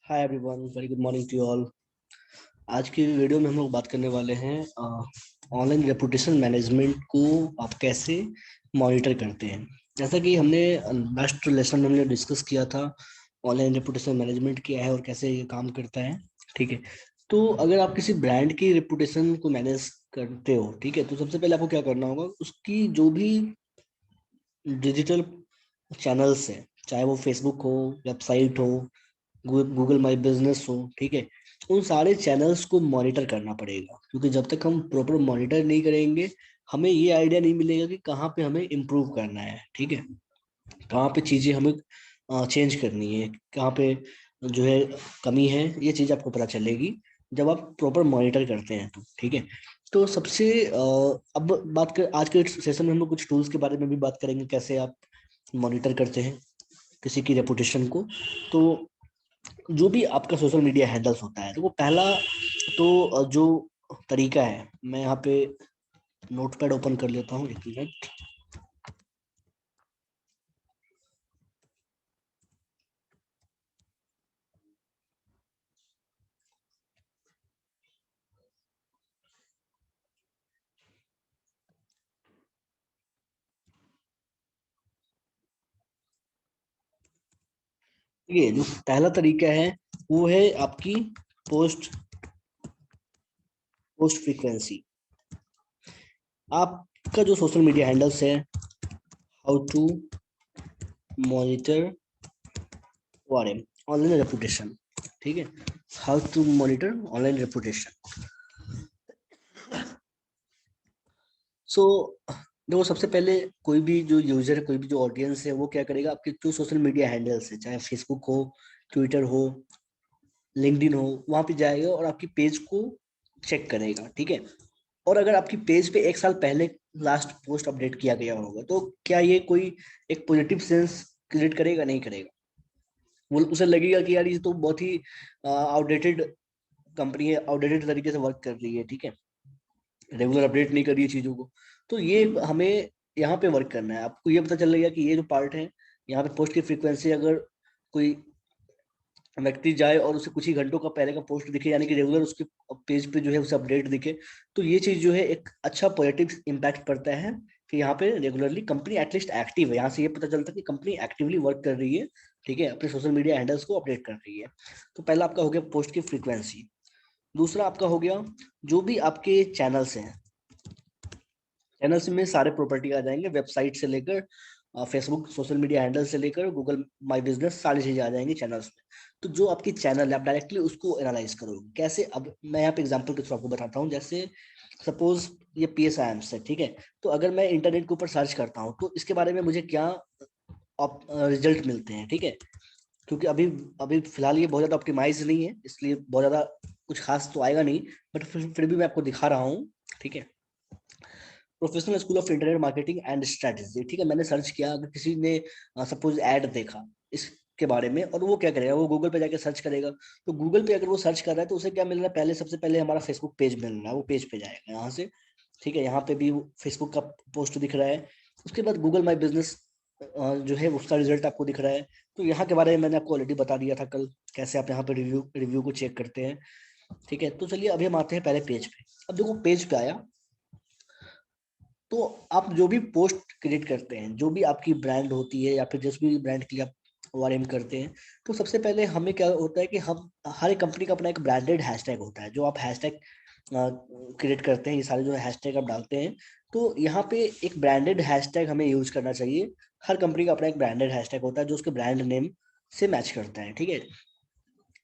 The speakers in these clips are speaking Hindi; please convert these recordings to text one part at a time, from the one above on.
Hi everyone, very good morning to all. आज की वीडियो में हम लोग बात करने वाले हैं ऑनलाइन रेपुटेशन मैनेजमेंट को आप कैसे मॉनिटर करते हैं। जैसा कि हमने लास्ट लेसन में हमने डिस्कस किया था, ऑनलाइन रेपुटेशन मैनेजमेंट क्या है और कैसे ये काम करता है। ठीक है, तो अगर आप किसी ब्रांड की रेपुटेशन को मैनेज करते हो, ठीक है, तो सबसे पहले आपको क्या करना होगा, उसकी जो भी डिजिटल चैनल्स है, चाहे वो फेसबुक हो, वेबसाइट हो, गूगल माई बिजनेस हो, ठीक है, उन सारे चैनल्स को मॉनिटर करना पड़ेगा। क्योंकि जब तक हम प्रॉपर मॉनिटर नहीं करेंगे, हमें ये आइडिया नहीं मिलेगा कि कहाँ पे हमें इम्प्रूव करना है। ठीक है, कहाँ पे चीज़ें हमें चेंज करनी है, कहाँ पे जो है कमी है, ये चीज़ आपको पता चलेगी जब आप प्रॉपर मॉनिटर करते हैं। तो ठीक है, तो सबसे अब बात कर, आज के सेशन में हम लोग कुछ टूल्स के बारे में भी बात करेंगे, कैसे आप मॉनिटर करते हैं किसी की रेपुटेशन को। तो जो भी आपका सोशल मीडिया हैंडल्स होता है, तो वो पहला तो जो तरीका है, मैं यहाँ पे नोटपैड ओपन कर लेता हूँ, एक मिनट। ये जो पहला तरीका है वो है आपकी पोस्ट पोस्ट फ्रीक्वेंसी। आपका जो सोशल मीडिया हैंडल्स है, how to monitor ORM, online reputation. ठीक है, how to monitor online reputation. So देखो, सबसे पहले कोई भी जो यूजर है, कोई भी जो ऑडियंस है, वो क्या करेगा, आपके जो सोशल मीडिया हैंडल्स है, चाहे फेसबुक हो, ट्विटर हो, लिंक्डइन हो, वहां पे जाएगा और आपकी पेज को चेक करेगा। ठीक है, और अगर आपकी पेज पे एक साल पहले लास्ट पोस्ट अपडेट किया गया होगा, तो क्या ये कोई एक पॉजिटिव सेंस क्रिएट करेगा? नहीं करेगा। वो उसे लगेगा कि यार ये तो बहुत ही आउटडेटेड कंपनी है, आउटडेटेड तरीके से वर्क कर रही है। ठीक है, रेगुलर अपडेट नहीं कर रही है चीजों को। तो ये हमें यहाँ पे वर्क करना है। आपको ये पता चल रहा है कि ये जो पार्ट है, यहाँ पे पोस्ट की फ्रीक्वेंसी, अगर कोई व्यक्ति जाए और उसे कुछ ही घंटों का पहले का पोस्ट दिखे, यानी कि रेगुलर उसके पेज पे जो है उसे अपडेट दिखे, तो ये चीज जो है एक अच्छा पॉजिटिव इम्पैक्ट पड़ता है कि यहाँ पे रेगुलरली कंपनी एटलीस्ट एक्टिव है। यहाँ से ये पता चलता है कि कंपनी एक्टिवली वर्क कर रही है। ठीक है, अपने सोशल मीडिया हैंडल्स को अपडेट कर रही है। तो पहला आपका हो गया पोस्ट की फ्रीक्वेंसी। दूसरा आपका हो गया जो भी आपके चैनल्स हैं, चैनल्स में सारे प्रॉपर्टी आ जाएंगे, वेबसाइट से लेकर फेसबुक सोशल मीडिया हैंडल से लेकर गूगल माई बिजनेस, सारी चीजें आ जाएंगी चैनल्स में। तो जो आपकी चैनल है, आप डायरेक्टली उसको एनालाइज करोगे कैसे। अब मैं यहाँ पे एग्जांपल के थ्रू आपको बताता हूँ। जैसे सपोज ये PSIMS है, ठीक है, तो अगर मैं इंटरनेट के ऊपर सर्च करता हूँ, तो इसके बारे में मुझे क्या रिजल्ट मिलते हैं। ठीक है, क्योंकि अभी अभी फिलहाल ये बहुत ज्यादा ऑप्टिमाइज नहीं है, इसलिए बहुत ज्यादा कुछ खास तो आएगा नहीं, बट फिर भी मैं आपको दिखा रहा हूँ। ठीक है, professional school of internet marketing and strategy. ठीक है, मैंने सर्च किया, अगर किसी ने सपोज ऐड देखा इसके बारे में, और वो क्या करेगा, वो गूगल पे जाके सर्च करेगा। तो गूगल पे अगर वो सर्च कर रहा है, तो उसे क्या मिल रहा है, पहले सबसे पहले हमारा फेसबुक पेज मिल रहा है, वो पेज पे जाएगा यहाँ से। ठीक है, यहाँ पे भी फेसबुक का पोस्ट दिख रहा है। उसके बाद गूगल माई बिजनेस जो है उसका रिजल्ट आपको दिख रहा है। तो यहाँ के बारे में मैंने आपको ऑलरेडी बता दिया था कल, कैसे आप यहाँ पे रिव्यू रिव्यू को चेक करते हैं। ठीक है, तो चलिए अभी हम आते हैं पहले पेज पे। अब देखो, पेज पे आया तो आप जो भी पोस्ट क्रिएट करते हैं, जो भी आपकी ब्रांड होती है या फिर जिस भी ब्रांड के लिए आप ORM करते हैं, तो सबसे पहले हमें क्या होता है कि हम, हर एक कंपनी का अपना एक ब्रांडेड हैशटैग होता है, जो आप हैशटैग क्रिएट करते हैं, ये सारे जो हैशटैग आप डालते हैं, तो यहाँ पे एक ब्रांडेड हैशटैग हमें यूज करना चाहिए। हर कंपनी का अपना एक ब्रांडेड हैशटैग होता है जो उसके ब्रांड नेम से मैच करता है। ठीक है,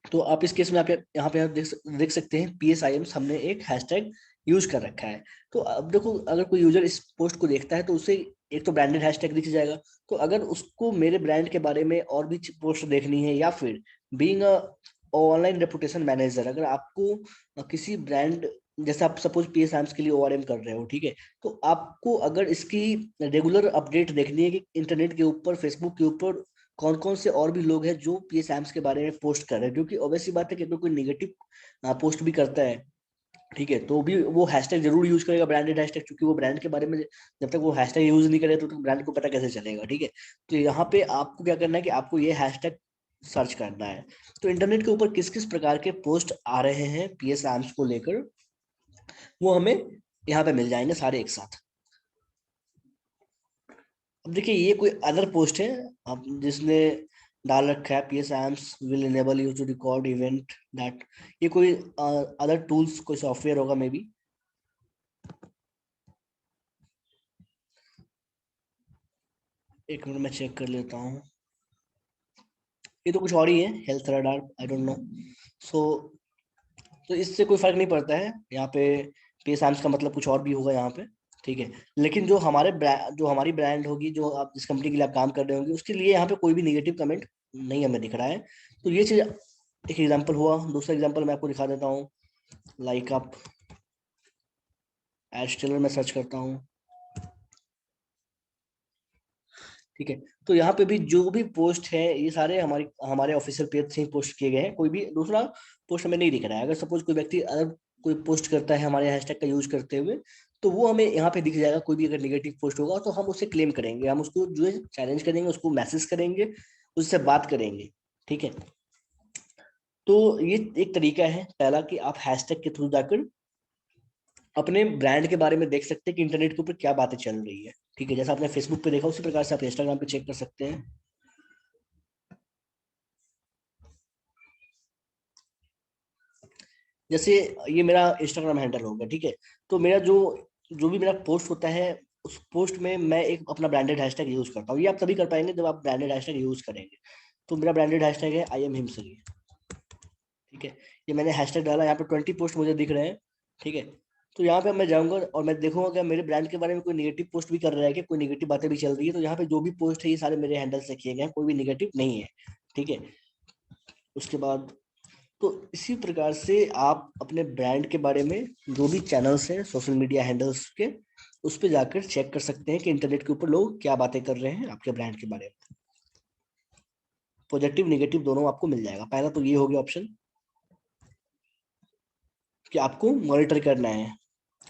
तो आप इस केस में आप यहाँ पे आप देख सकते हैं PSIMs, हमने एक हैशटैग यूज कर रखा है। तो अब देखो, अगर कोई यूजर इस पोस्ट को देखता है, तो उसे एक तो ब्रांडेड हैशटैग दिख जाएगा। तो अगर उसको मेरे ब्रांड के बारे में और भी पोस्ट देखनी है, या फिर being a online reputation manager, अगर आपको किसी ब्रांड, जैसे आप सपोज PSIMs के लिए ORM कर रहे हो, ठीक है, तो आपको अगर इसकी रेगुलर अपडेट देखनी है कि इंटरनेट के ऊपर, फेसबुक के ऊपर कौन कौन से और भी लोग हैं जो PSIMs के बारे में पोस्ट कर रहे हैं, क्योंकि ऑब्वियसली बात है कि अगर कोई निगेटिव पोस्ट भी करता है, ठीक है, तो भी वो हैशटैग जरूर यूज करेगा, ब्रांडेड हैशटैग, क्योंकि वो ब्रांड के बारे में जब तक वो हैशटैग यूज नहीं करेगा तो ब्रांड को पता कैसे चलेगा। ठीक है, तो यहाँ पे आपको क्या करना है कि आपको ये हैशटैग सर्च करना है। तो इंटरनेट के ऊपर किस किस प्रकार के पोस्ट आ रहे हैं पीएस आर्म्स को लेकर, वो हमें यहाँ पे मिल जाएंगे सारे एक साथ। अब देखिए ये कोई अदर पोस्ट है, अब जिसने डाल रखा है PS arms will enable you to record event that, ये कोई अदर टूल्स कोई सॉफ्टवेयर होगा मे बी। एक मिनट में चेक कर लेता हूँ। ये तो कुछ और ही है, health radar, I don't know. So तो इससे कोई फर्क नहीं पड़ता है यहाँ पे, पे सैम्स का मतलब कुछ और भी होगा यहाँ पे, ठीक है। लेकिन जो हमारे जो हमारी ब्रांड होगी, जो आप जिस कंपनी के लिए आप काम कर रहे होंगे, उसके लिए यहाँ पे कोई भी नेगेटिव कमेंट नहीं हमें दिख रहा है। तो ये चीज एक एग्जांपल हुआ। दूसरा एग्जांपल मैं आपको दिखा देता हूँ। लाइक आप एड टेलर में सर्च करता हूँ, ठीक है। तो यहाँ पे भी जो भी पोस्ट है ये सारे हमारी हमारे ऑफिशियल पेज से ही पोस्ट किए गए हैं, कोई भी दूसरा पोस्ट हमें नहीं दिख रहा है। अगर सपोज कोई व्यक्ति अगर कोई पोस्ट करता है हमारे हैशटैग का यूज करते हुए, तो वो हमें यहाँ पे दिख जाएगा। कोई भी अगर नेगेटिव पोस्ट होगा तो हम उससे क्लेम करेंगे, हम उसको जो है चैलेंज करेंगे, उसको मैसेज करेंगे, उससे बात करेंगे, ठीक है। तो ये एक तरीका है पहला कि आप हैशटैग के थ्रू जाकर अपने ब्रांड के बारे में देख सकते हैं कि इंटरनेट के ऊपर क्या बातें चल रही है, ठीक है। जैसा आपने फेसबुक पे देखा उसी प्रकार से आप इंस्टाग्राम पे चेक कर सकते हैं। जैसे ये मेरा इंस्टाग्राम हैंडल होगा, ठीक है। तो मेरा जो जो भी मेरा पोस्ट होता है, उस पोस्ट में मैं एक अपना ब्रांडेड हैशटैग यूज करता हूँ। ये आप तभी कर पाएंगे जब आप ब्रांडेड हैशटैग यूज करेंगे। तो मेरा ब्रांडेड हैशटैग है आई एम हिमसरी, ठीक है। ये मैंने हैशटैग डाला, यहाँ पे 20 पोस्ट मुझे दिख रहे हैं, ठीक है। तो यहाँ पे मैं जाऊंगा और मैं देखूंगा कि मेरे ब्रांड के बारे में कोई नेगेटिव पोस्ट भी कर रहा है, कि कोई नेगेटिव बातें भी चल रही है। तो यहाँ पे जो भी पोस्ट है ये सारे मेरे हैंडल से किए गए हैं, कोई भी नेगेटिव नहीं है, ठीक है। उसके बाद तो इसी प्रकार से आप अपने ब्रांड के बारे में जो भी चैनल्स हैं सोशल मीडिया हैंडल्स के, उस पर जाकर चेक कर सकते हैं कि इंटरनेट के ऊपर लोग क्या बातें कर रहे हैं आपके ब्रांड के बारे में। पॉजिटिव नेगेटिव दोनों आपको मिल जाएगा। पहला तो ये हो गया ऑप्शन कि आपको मॉनिटर करना है,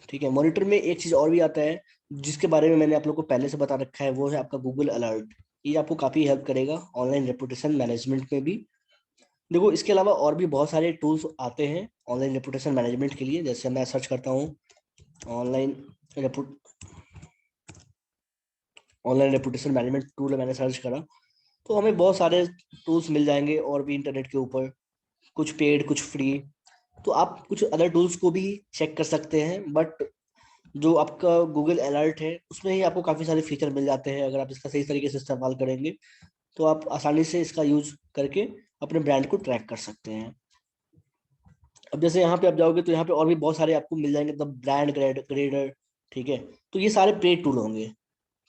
ठीक है। मॉनिटर में एक चीज और भी आता है जिसके बारे में मैंने आप लोग को पहले से बता रखा है, वो है आपका गूगल अलर्ट। ये आपको काफी हेल्प करेगा ऑनलाइन रेपुटेशन मैनेजमेंट में भी। देखो इसके अलावा और भी बहुत सारे टूल्स आते हैं ऑनलाइन रेपुटेशन मैनेजमेंट के लिए। जैसे मैं सर्च करता हूँ online reput online reputation management tool, मैंने सर्च करा तो हमें बहुत सारे टूल्स मिल जाएंगे और भी इंटरनेट के ऊपर, कुछ पेड कुछ फ्री। तो आप कुछ अदर टूल्स को भी चेक कर सकते हैं, बट जो आपका गूगल अलर्ट है उसमें ही आपको काफी सारे फीचर मिल जाते हैं। अगर आप इसका सही तरीके से इस्तेमाल करेंगे तो आप आसानी से इसका यूज करके अपने ब्रांड को ट्रैक कर सकते हैं। अब जैसे यहाँ पे आप जाओगे तो यहाँ पे और भी बहुत सारे आपको मिल जाएंगे, द ब्रांड ग्रेडर, ठीक है। तो ये सारे पेड टूल होंगे,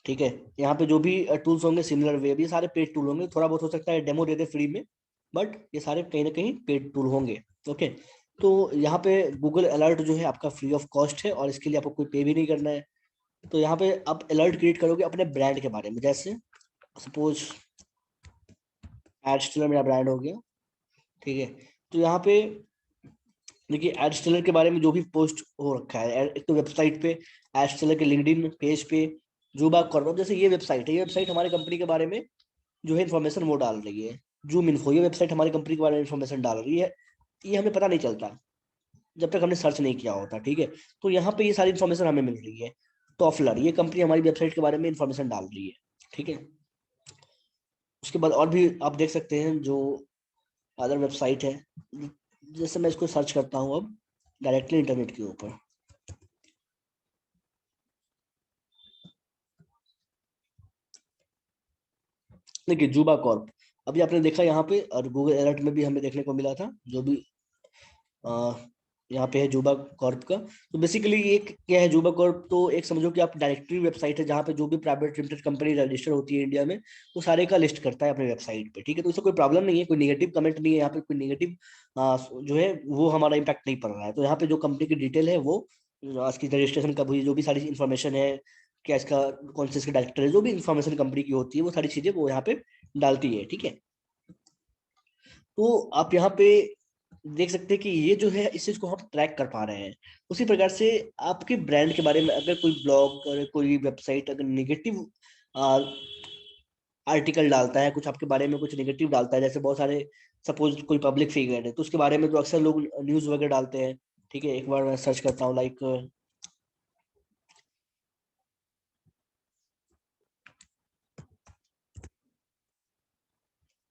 ठीक है। यहाँ पे जो भी टूल्स होंगे सिमिलर वेब, ये सारे पेड टूल होंगे। थोड़ा बहुत हो सकता है डेमो दे दे फ्री में, बट ये सारे कहीं ना कहीं पेड टूल होंगे, ओके। तो यहाँ पे गूगल अलर्ट जो है आपका फ्री ऑफ कॉस्ट है और इसके लिए आपको कोई पे भी नहीं करना है। तो यहाँ पे आप अलर्ट क्रिएट करोगे अपने ब्रांड के बारे में। जैसे सपोज एड मेरा ब्रांड हो गया, ठीक है। तो यहाँ पे देखिए एड स्टेलर के बारे में जो भी पोस्ट हो रखा है, एक तो वेबसाइट पे एड स्टेलर के लिंक्डइन पेज पे जूबा कॉर्प, जैसे ये वेबसाइट है, ये वेबसाइट हमारी कंपनी के बारे में जो है इन्फॉर्मेशन वो डाल रही है। जूम इन्फो, ये वेबसाइट हमारी कंपनी के बारे में इन्फॉर्मेशन डाल रही है। ये हमें पता नहीं चलता जब तक हमने सर्च नहीं किया होता, ठीक है। तो यहाँ पे ये सारी इन्फॉर्मेशन हमें मिल रही है। टॉफलर, ये कंपनी हमारी वेबसाइट के बारे में इन्फॉर्मेशन डाल रही है, ठीक है। उसके बाद और भी आप देख सकते हैं जो अदर वेबसाइट है। जैसे मैं इसको सर्च करता हूँ अब डायरेक्टली इंटरनेट के ऊपर, देखिए जूबा कॉर्प, अभी आपने देखा यहाँ पे, और गूगल अलर्ट में भी हमें देखने को मिला था जो भी अ, यहाँ पे है जूबा कॉर्प का। तो बेसिकली ये क्या है जूबा कॉर्प, तो एक समझो कि आप डायरेक्टरी वेबसाइट है जहाँ पे जो भी प्राइवेट लिमिटेड कंपनी रजिस्टर होती है इंडिया में, वो सारे का लिस्ट करता है अपने वेबसाइट पे, ठीक है। तो इससे कोई प्रॉब्लम नहीं है, कोई नेगेटिव कमेंट नहीं है यहाँ पे, कोई नेगेटिव जो है वो हमारा इम्पैक्ट नहीं पड़ रहा है। तो यहाँ पे जो कंपनी की डिटेल है वो, इसकी रजिस्ट्रेशन कब हुई, जो भी सारी इन्फॉर्मेशन है, क्या इसका कौन से इसके डायरेक्टर है, जो भी इन्फॉर्मेशन कंपनी की होती है वो सारी चीजें वो यहाँ पे डालती है, ठीक है। तो आप यहाँ पे देख सकते हैं कि ये जो है इस चीज को हम ट्रैक कर पा रहे हैं। उसी प्रकार से आपके ब्रांड के बारे में अगर कोई ब्लॉग और कोई वेबसाइट अगर नेगेटिव आर्टिकल डालता है, कुछ आपके बारे में कुछ नेगेटिव डालता है, जैसे बहुत सारे सपोज कोई पब्लिक फिगर है तो उसके बारे में तो अक्सर लोग न्यूज वगैरह डालते हैं। ठीक है, एक बार मैं सर्च करता हूँ लाइक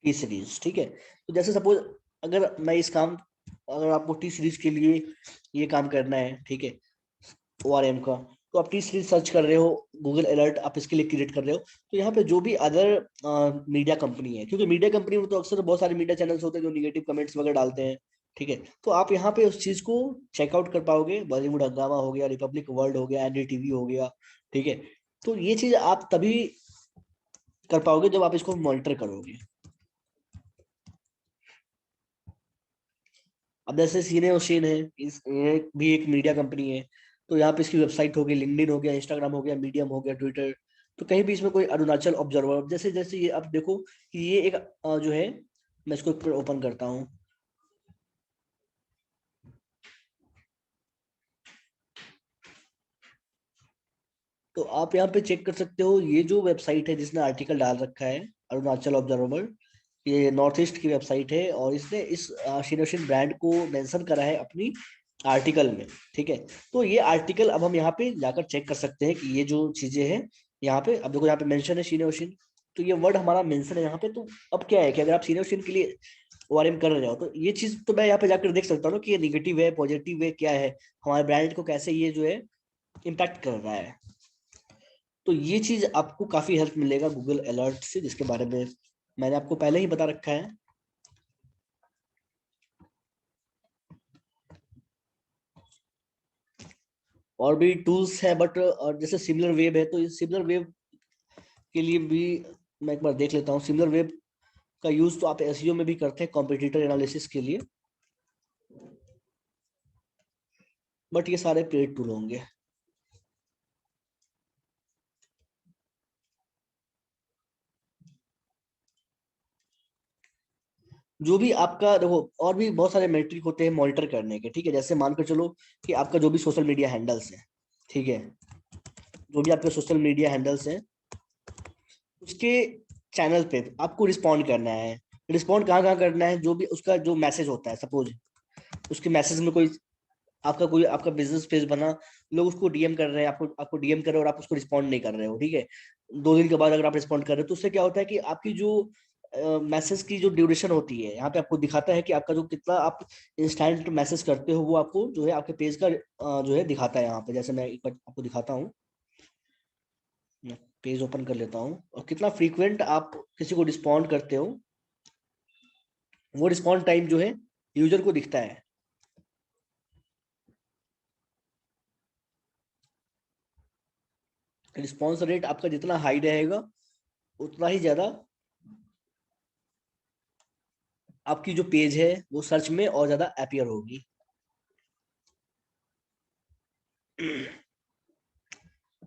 टी सीरीज। ठीक है, तो जैसे सपोज अगर मैं इस काम, अगर आपको टी सीरीज के लिए ये काम करना है, ठीक है, ORM का, तो आप टी सीरीज सर्च कर रहे हो, गूगल अलर्ट आप इसके लिए क्रिएट कर रहे हो, तो यहाँ पे जो भी अदर मीडिया कंपनी है, क्योंकि मीडिया कंपनी में तो अक्सर बहुत सारे मीडिया चैनल्स होते हैं जो निगेटिव कमेंट्स वगैरह डालते हैं। ठीक है, तो आप यहाँ पे उस चीज को चेकआउट कर पाओगे, बॉलीवुड हंगामा हो गया, रिपब्लिक वर्ल्ड हो गया, NDTV हो गया। ठीक है, तो ये चीज आप तभी कर पाओगे जब आप इसको मॉनिटर करोगे। अब जैसे सीने और शीन है, ये भी एक मीडिया कंपनी है, तो यहाँ पे इसकी वेबसाइट हो गई, लिंक्डइन हो गया, इंस्टाग्राम हो गया, मीडियम हो गया, ट्विटर, तो कहीं भी इसमें कोई अरुणाचल ऑब्जर्वर, जैसे जैसे ये आप देखो कि ये एक जो है, मैं इसको ओपन करता हूँ, तो आप यहाँ पे चेक कर सकते हो, ये जो वेबसाइट है जिसने आर्टिकल डाल रखा है, अरुणाचल ऑब्जर्वर, ये नॉर्थ ईस्ट की वेबसाइट है, और इसने इस शिनोशिन ब्रांड को मेंशन करा है अपनी आर्टिकल में। ठीक है, तो ये आर्टिकल अब हम यहाँ पे जाकर चेक कर सकते हैं कि ये जो चीजें हैं यहाँ पे, अब देखो यहाँ पे मेंशन है शिनोशिन, तो ये वर्ड हमारा मेंशन है यहाँ पे। तो अब क्या है कि अगर आप शिनोशिन के लिए ORM कर रहे हो, तो ये चीज तो मैं यहाँ पे जाकर देख सकता हूँ ना कि ये निगेटिव है, पॉजिटिव है, क्या है, हमारे ब्रांड को कैसे ये जो है इम्पैक्ट कर रहा है। तो ये चीज आपको काफी हेल्प मिलेगा गूगल अलर्ट से, जिसके बारे में मैंने आपको पहले ही बता रखा है। और भी टूल्स है, बट और जैसे सिमिलर वेब है, तो इस सिमिलर वेब के लिए भी मैं एक बार देख लेता हूँ। सिमिलर वेब का यूज तो आप SEO में भी करते हैं, कॉम्पिटिटर एनालिसिस के लिए, बट ये सारे पेड टूल होंगे। जो भी आपका देखो, और भी बहुत सारे मेट्रिक होते हैं मॉनिटर करने के। ठीक है, जैसे मान कर चलो कि आपका जो भी सोशल मीडिया हैंडल्स है, ठीक है, जो भी आपके सोशल मीडिया हैंडल्स हैं, उसके चैनल पे आपको रिस्पॉन्ड करना है। रिस्पॉन्ड कहाँ कहाँ करना है, जो भी उसका जो मैसेज होता है, सपोज उसके मैसेज में कोई आपका बिजनेस पेज बना, लोग उसको DM कर रहे हैं, आपको आपको DM कर रहे हो और आप उसको रिस्पॉन्ड नहीं कर रहे हो। ठीक है, 2 दिन के बाद अगर आप रिस्पॉन्ड कर रहे हो, तो उससे क्या होता है कि आपकी जो मैसेज की जो ड्यूरेशन होती है, यहाँ पे आपको दिखाता है कि आपका जो कितना आप इंस्टेंट मैसेज करते हो, वो आपको जो है आपके पेज का जो है दिखाता है यहाँ पे। जैसे मैं एक बार आपको दिखाता हूँ, मैं पेज ओपन कर लेता हूँ, और कितना फ्रीक्वेंट आप किसी को रिस्पॉन्ड करते हो, वो रिस्पॉन्ड टाइम जो है यूजर को दिखता है। रिस्पॉन्स रेट आपका जितना हाई रहेगा, उतना ही ज्यादा आपकी जो पेज है वो सर्च में और ज्यादा अपीयर होगी।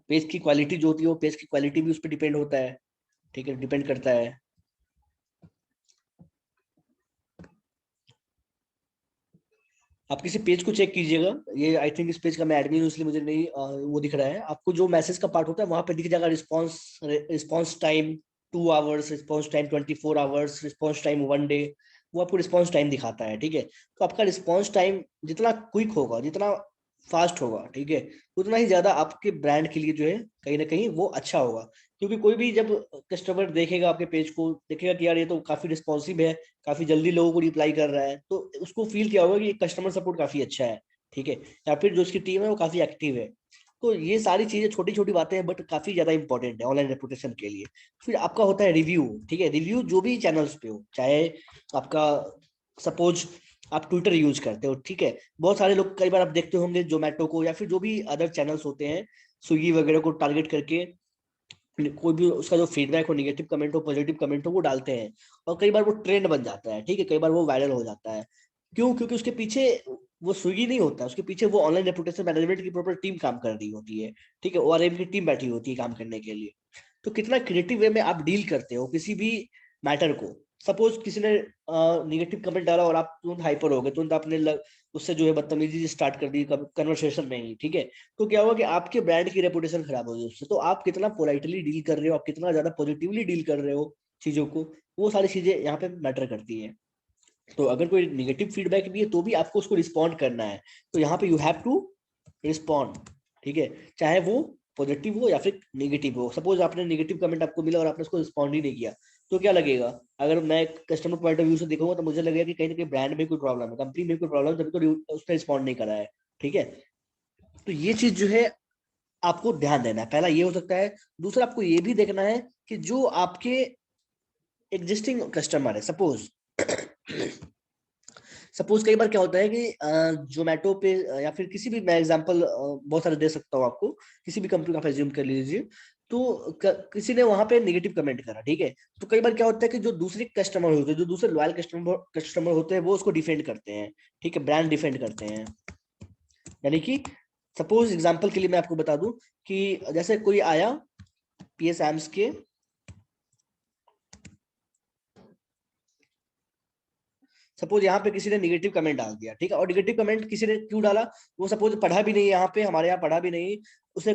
पेज की क्वालिटी जो होती है, वो पेज की क्वालिटी भी उस पर डिपेंड होता है। ठीक है, डिपेंड करता है। आप किसी पेज को चेक कीजिएगा, ये आई थिंक इस पेज का मैं एडमिन हूं, इसलिए मुझे नहीं वो दिख रहा है। आपको जो मैसेज का पार्ट होता है वहां पे दिख जाएगा response response time 2 hours, response time 24 hours, response time 1 day, वो आपको रिस्पॉन्स टाइम दिखाता है। ठीक है, तो आपका रिस्पॉन्स टाइम जितना क्विक होगा, जितना फास्ट होगा, ठीक है, उतना ही ज्यादा आपके ब्रांड के लिए जो है कहीं ना कहीं वो अच्छा होगा। क्योंकि कोई भी जब कस्टमर देखेगा आपके पेज को, देखेगा कि यार ये तो काफी रिस्पॉन्सिव है, काफी जल्दी लोगों को रिप्लाई कर रहा है, तो उसको फील क्या होगा कि कस्टमर सपोर्ट काफी अच्छा है। ठीक है, या फिर जो उसकी टीम है वो काफी एक्टिव है। तो ये सारी चीजें छोटी छोटी बातें हैं, बट काफी ज्यादा इंपॉर्टेंट है ऑनलाइन रेपुटेशन के लिए। फिर आपका होता है रिव्यू। ठीक है, रिव्यू जो भी चैनल्स पे हो, चाहे आपका सपोज आप ट्विटर यूज करते हो, ठीक है, बहुत सारे लोग, कई बार आप देखते होंगे जोमेटो को या फिर जो भी अदर चैनल्स होते हैं, स्विगी वगैरह को टारगेट करके कोई भी उसका जो फीडबैक हो, निगेटिव कमेंट हो, पॉजिटिव कमेंट हो, वो डालते हैं, और कई बार वो ट्रेंड बन जाता है। ठीक है, कई बार वो वायरल हो जाता है। क्यों? क्योंकि उसके पीछे वो स्विगी नहीं होता, उसके पीछे वो ऑनलाइन रेपुटेशन मैनेजमेंट की प्रॉपर टीम काम कर रही होती है। ठीक है, ORM की टीम बैठी होती है काम करने के लिए। तो कितना क्रिएटिव वे में आप डील करते हो किसी भी मैटर को, सपोज किसी ने निगेटिव कमेंट डाला और आप तुरंत हाइपर हो गए, तुरंत आपने उससे जो है बदतमीजी स्टार्ट कर दी कन्वर्सेशन में ही, ठीक है। तो क्या हुआ कि आपके ब्रांड की रेपुटेशन खराब होगी उससे। तो आप कितना पोलाइटली डील कर रहे हो, आप कितना ज्यादा पॉजिटिवली डील कर रहे हो चीजों को, वो सारी चीजें यहाँ पे मैटर करती है। तो अगर कोई निगेटिव फीडबैक भी है तो भी आपको उसको रिस्पॉन्ड करना है। तो यहाँ पे यू हैव टू रिस्पॉन्ड, ठीक है, चाहे वो पॉजिटिव हो या फिर नेगेटिव हो। सपोज आपने नेगेटिव कमेंट आपको मिला और आपने उसको रिस्पॉन्ड ही नहीं किया, तो क्या लगेगा? अगर मैं कस्टमर पॉइंट ऑफ व्यू से देखूंगा तो मुझे लगेगा कि कहीं ना कहीं ब्रांड में कोई प्रॉब्लम है, कंपनी में कोई प्रॉब्लम है, तभी तो उसने रिस्पॉन्ड नहीं करा है, ठीक है। तो ये चीज जो है आपको ध्यान देना है, पहला ये हो सकता है। दूसरा आपको ये भी देखना है कि जो आपके एग्जिस्टिंग कस्टमर है, सपोज कई बार क्या होता है कि जोमेटो पे या फिर किसी भी, मैं एग्जांपल बहुत सारे दे सकता हूँ आपको, किसी भी कंपनी का आप एज्यूम कर लीजिए। तो किसी ने वहां पे नेगेटिव कमेंट करा, ठीक है। तो कई बार क्या होता है कि जो दूसरे कस्टमर होते हैं, जो दूसरे लॉयल कस्टमर होते हैं, वो उसको डिफेंड करते हैं, ठीक है, ब्रांड डिफेंड करते हैं। यानी कि सपोज एग्जांपल के लिए मैं आपको बता दूं कि जैसे कोई आया पीएस एम्स के, सपोज यहाँ पे किसी ने निगेटिव कमेंट डाल दिया, ठीक है, और निगेटिव कमेंट किसी ने क्यों डाला? वो सपोज पढ़ा भी नहीं, यहाँ पे हमारे यहाँ पढ़ा भी नहीं उसने।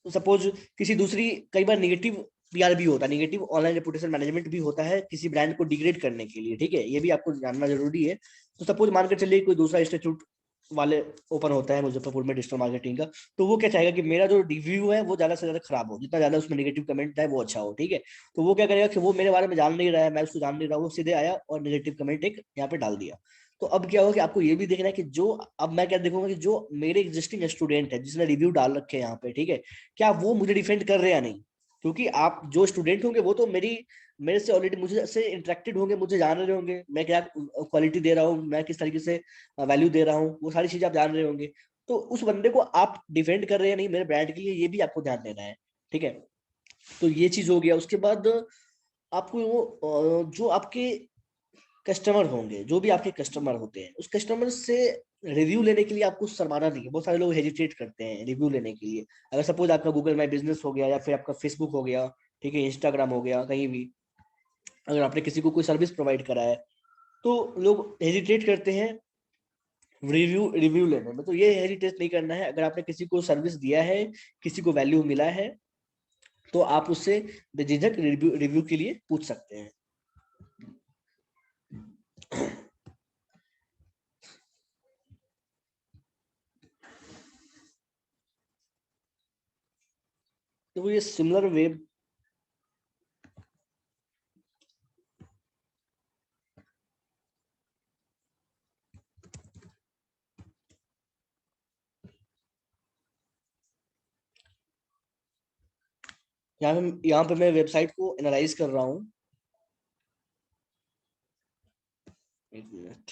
सपोज किसी दूसरी, कई बार निगेटिव पीआर भी होता है, निगेटिव ऑनलाइन रेपुटेशन मैनेजमेंट भी होता है किसी ब्रांड को डिग्रेड करने के लिए, ठीक है, ये भी आपको जानना जरूरी है। तो सपोज मानकर चलिए कोई दूसरा इंस्टीट्यूट वाले ओपन होता है मुजफ्फरपुर में डिजिटल मार्केटिंग का, तो वो क्या चाहेगा कि मेरा जो रिव्यू है वो ज्यादा से ज्यादा खराब हो, जितना ज्यादा उसमें नेगेटिव कमेंट है वो अच्छा हो, ठीक है। तो वो क्या करेगा कि वो मेरे बारे में जान नहीं रहा है, मैं उसको जान नहीं रहा हूँ, वो सीधे आया और नेगेटिव कमेंट एक यहाँ पे डाल दिया। तो अब क्या होगा कि आपको ये भी देखना है कि जो, अब मैं क्या देखूंगा कि जो मेरे एग्जिस्टिंग स्टूडेंट है जिसने रिव्यू डाल रखे हैं यहाँ पे, ठीक है, क्या वो मुझे डिफेंड कर रहे हैं या नहीं। क्योंकि आप जो स्टूडेंट होंगे वो तो मेरे से ऑलरेडी मुझे से इंटरेक्टेड होंगे, मुझे जान रहे होंगे मैं क्या क्वालिटी दे रहा हूँ, मैं किस तरीके से वैल्यू दे रहा हूँ, वो सारी चीजें आप जान रहे होंगे। तो उस बंदे को आप डिफेंड कर रहे हैं नहीं मेरे ब्रांड के लिए, ये भी आपको ध्यान देना है, ठीक है। तो ये चीज हो गया। उसके बाद आपको जो आपके कस्टमर होंगे, जो भी आपके कस्टमर होते हैं, उस कस्टमर से रिव्यू लेने के लिए आपको शर्माना नहीं है। बहुत सारे लोग हेजिटेट करते हैं रिव्यू लेने के लिए। अगर सपोज आपका गूगल माई बिजनेस हो गया या फिर आपका फेसबुक हो गया, ठीक है, इंस्टाग्राम हो गया, कहीं भी अगर आपने किसी को कोई सर्विस प्रोवाइड करा है, तो लोग हेजिटेट करते हैं रिव्यू रिव्यू लेने में। तो ये हेजिटेट नहीं करना है। अगर आपने किसी को सर्विस दिया है, किसी को वैल्यू मिला है, तो आप उससे बेझिझक रिव्यू रिव्यू के लिए पूछ सकते हैं। तो ये सिमिलर वेब, यहाँ पे मैं वेबसाइट को एनालाइज कर रहा हूँ। एक मिनट।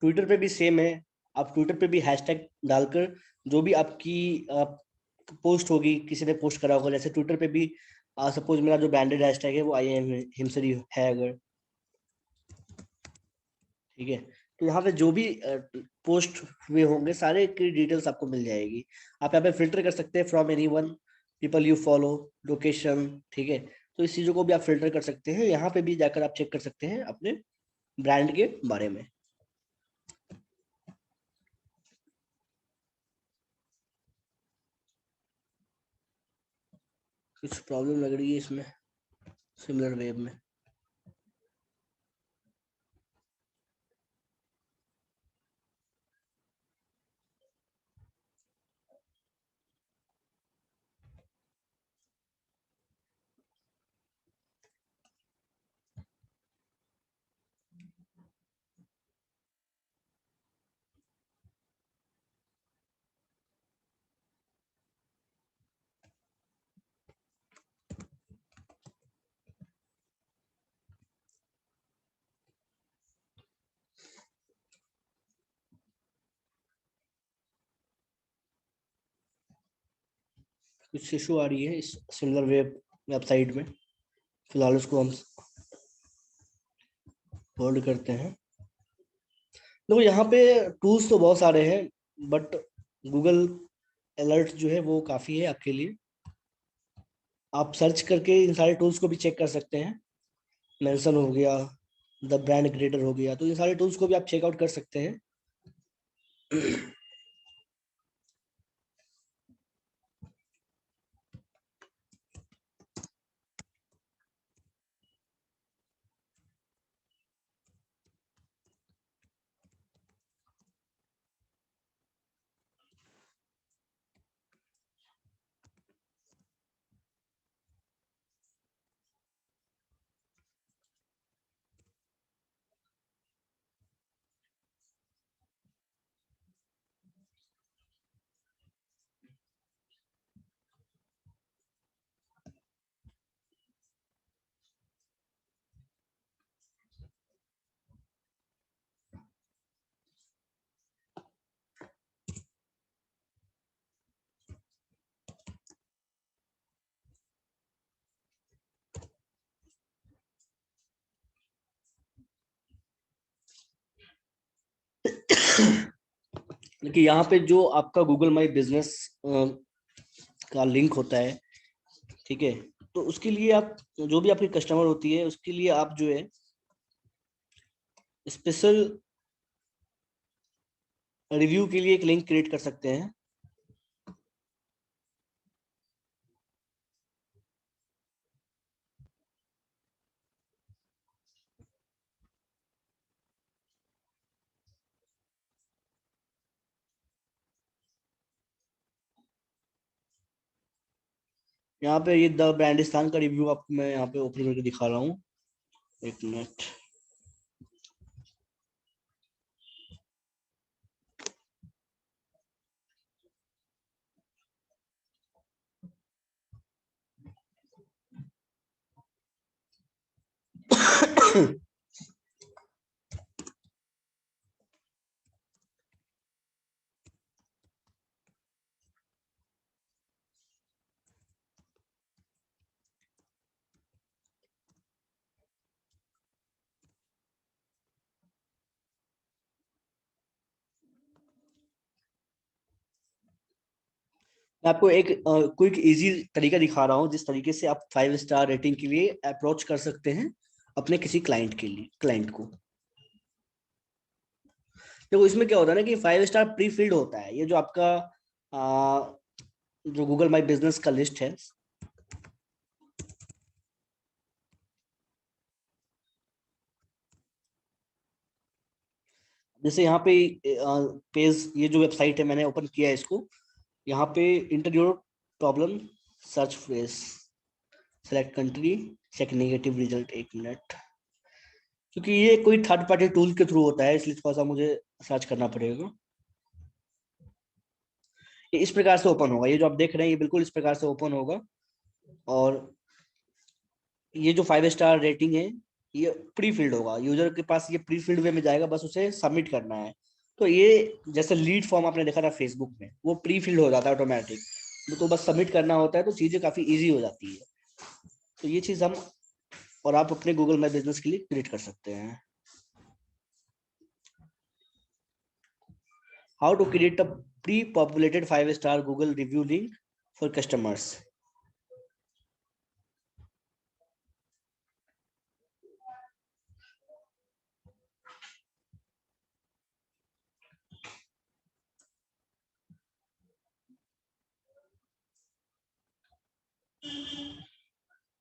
ट्विटर पे भी सेम है। आप ट्विटर पे भी हैशटैग डालकर जो भी आपकी पोस्ट होगी, किसी ने पोस्ट करा होगा, जैसे ट्विटर पे भी सपोज मेरा जो ब्रांडेड हैशटैग है वो आई एम हिमसरी है अगर, ठीक है, तो यहाँ पे जो भी पोस्ट हुए होंगे सारे की डिटेल्स आपको मिल जाएगी। आप यहाँ पे फिल्टर कर सकते हैं from any one, people you follow, location, ठीक है। तो इस चीजों को भी आप फिल्टर कर सकते हैं, यहाँ पे भी जाकर आप चेक कर सकते हैं अपने ब्रांड के बारे में। कुछ प्रॉब्लम लग रही है इसमें सिमिलर वेब में। कुछ इशू आ रही है इस सिमिलर वेब वेबसाइट में। फिलहाल उसको हम होल्ड करते हैं। देखो यहाँ पे टूल्स तो बहुत सारे हैं, बट गूगल अलर्ट जो है वो काफ़ी है आपके लिए। आप सर्च करके इन सारे टूल्स को भी चेक कर सकते हैं। मेंशन हो गया, द ब्रांड क्रिएटर हो गया, तो इन सारे टूल्स को भी आप चेकआउट कर सकते हैं। देखिए यहाँ पे जो आपका गूगल माई बिजनेस का लिंक होता है, ठीक है, तो उसके लिए आप जो भी आपकी कस्टमर होती है उसके लिए आप जो है स्पेशल रिव्यू के लिए एक लिंक क्रिएट कर सकते हैं। यहाँ पे ये द ब्रांडिस्तान का रिव्यू आपको मैं यहाँ पे ओपन करके दिखा रहा हूँ, एक मिनट। मैं आपको एक क्विक इजी तरीका दिखा रहा हूँ जिस तरीके से आप 5 स्टार रेटिंग के लिए अप्रोच कर सकते हैं अपने किसी क्लाइंट के लिए, क्लाइंट को। देखो इसमें क्या होता है ना कि 5 स्टार प्री फिल्ड होता है, ये जो आपका आ, जो गूगल माई बिजनेस का लिस्ट है, जैसे यहाँ पे पेज, ये जो वेबसाइट है मैंने ओपन किया है इसको, यहाँ पे enter your problem, search phrase, select country, check negative result, एक मिनट। क्योंकि ये कोई थर्ड पार्टी टूल के थ्रू होता है इसलिए थोड़ा सा मुझे सर्च करना पड़ेगा। ये इस प्रकार से ओपन होगा, ये जो आप देख रहे हैं ये बिल्कुल इस प्रकार से ओपन होगा। और ये जो 5 स्टार रेटिंग है ये प्री फिल्ड होगा, यूजर के पास ये प्री फिल्ड वे में जाएगा, बस उसे सबमिट करना है। तो ये जैसे लीड फॉर्म आपने देखा था फेसबुक में, वो प्री फिल्ड हो जाता है ऑटोमेटिक, तो बस सबमिट करना होता है, तो चीजें काफी इजी हो जाती है। तो ये चीज हम और आप अपने गूगल माई बिजनेस के लिए क्रिएट कर सकते हैं। How to create a pre populated 5 star Google review link for customers.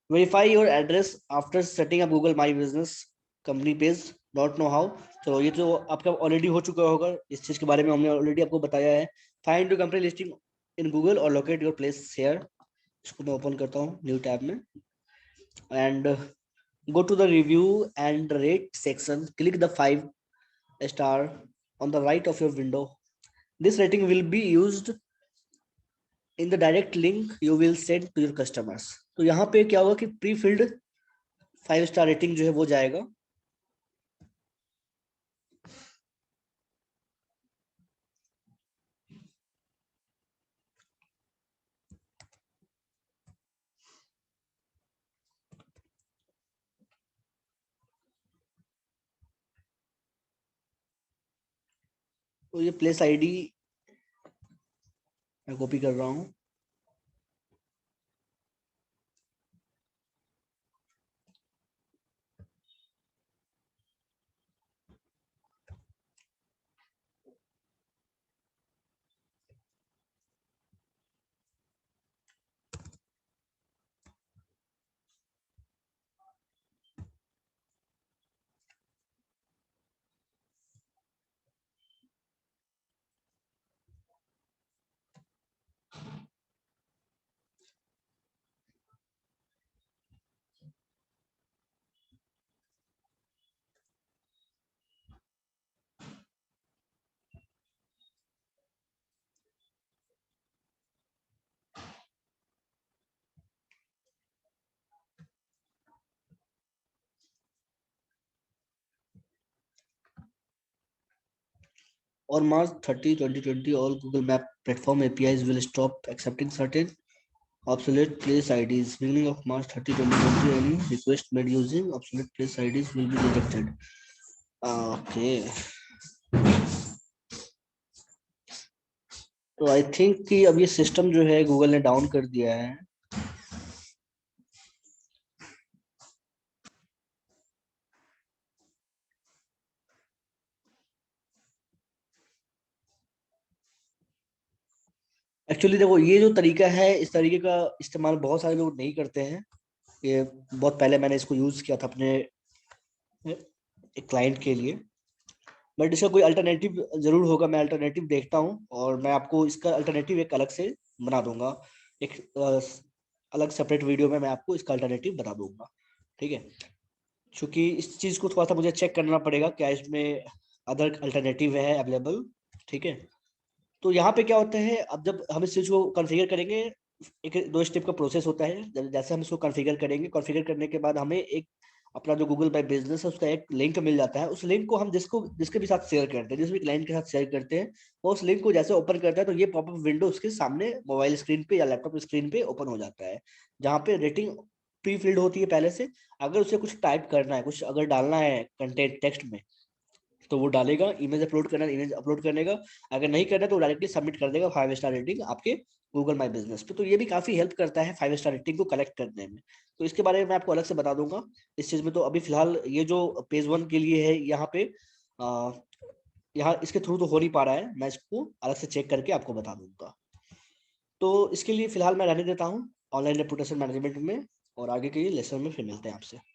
Verify your address after setting up Google my business company page, don't know how. चलो ये तो आपका ऑलरेडी हो चुका होगा, इस चीज के बारे में हमने ऑलरेडी आपको बताया है। Find your company listing in Google और लोकेट योर प्लेस शेयर। इसको मैं ओपन करता हूँ न्यू टैब में, and go to the review and rate section, click the 5 star on the right of your window. This rating will be used in the direct link you will send to your customers. तो यहाँ पे क्या होगा कि प्री फिल्ड 5 स्टार रेटिंग जो है वो जाएगा। तो ये प्लेस आईडी मैं कॉपी कर रहा हूँ। On March 30, 2020, all Google Map platform APIs will stop accepting certain obsolete place IDs. Beginning of March 30, 2020, any request made using obsolete place IDs will be rejected. Okay. तो आई थिंक कि अब ये सिस्टम जो है गूगल ने डाउन कर दिया है। एक्चुअली देखो ये जो तरीका है, इस तरीके का इस्तेमाल बहुत सारे लोग नहीं करते हैं। ये बहुत पहले मैंने इसको यूज किया था अपने एक क्लाइंट के लिए, बट इसका कोई अल्टरनेटिव जरूर होगा। मैं अल्टरनेटिव देखता हूँ और मैं आपको इसका अल्टरनेटिव एक अलग से बना दूंगा। एक अलग सेपरेट वीडियो में मैं आपको इसका अल्टरनेटिव बता दूंगा, ठीक है। क्योंकि इस चीज को थोड़ा सा मुझे चेक करना पड़ेगा क्या इसमें अदर अल्टरनेटिव है अवेलेबल, ठीक है। तो यहाँ पे क्या होता है, अब जब हम इस चीज को कॉन्फ़िगर करेंगे, एक 2 स्टेप का प्रोसेस होता है। जैसे हम इसको कॉन्फ़िगर करेंगे, कॉन्फ़िगर करने के बाद हमें एक अपना जो गूगल माई बिजनेस है उसका एक लिंक मिल जाता है। उस लिंक को हम जिसके भी साथ शेयर करते हैं, जिस भी क्लाइंट के साथ शेयर करते हैं, वो उस लिंक को जैसे ओपन करता है तो ये पॉपअप विंडो उसके सामने मोबाइल स्क्रीन पे या लैपटॉप स्क्रीन पे ओपन हो जाता है, जहाँ पे रेटिंग प्री फिल्ड होती है पहले से। अगर उसे कुछ टाइप करना है, कुछ अगर डालना है कंटेंट टेक्स्ट में, तो वो डालेगा। इमेज अपलोड करना है, इमेज अपलोड करने का। अगर नहीं करना तो डायरेक्टली सबमिट कर देगा 5 स्टार रेटिंग आपके गूगल माई बिजनेस पे। तो ये भी काफी हेल्प करता है 5 स्टार रेटिंग को कलेक्ट करने में। तो इसके बारे में मैं आपको अलग से बता दूंगा इस चीज में। तो अभी फिलहाल ये जो पेज 1 के लिए है, यहाँ पे आ, यहाँ इसके थ्रू तो हो नहीं पा रहा है, मैं इसको अलग से चेक करके आपको बता दूंगा। तो इसके लिए फिलहाल मैं रहने देता हूँ ऑनलाइन रेपुटेशन मैनेजमेंट में, और आगे के लेसन में फिर मिलते हैं आपसे।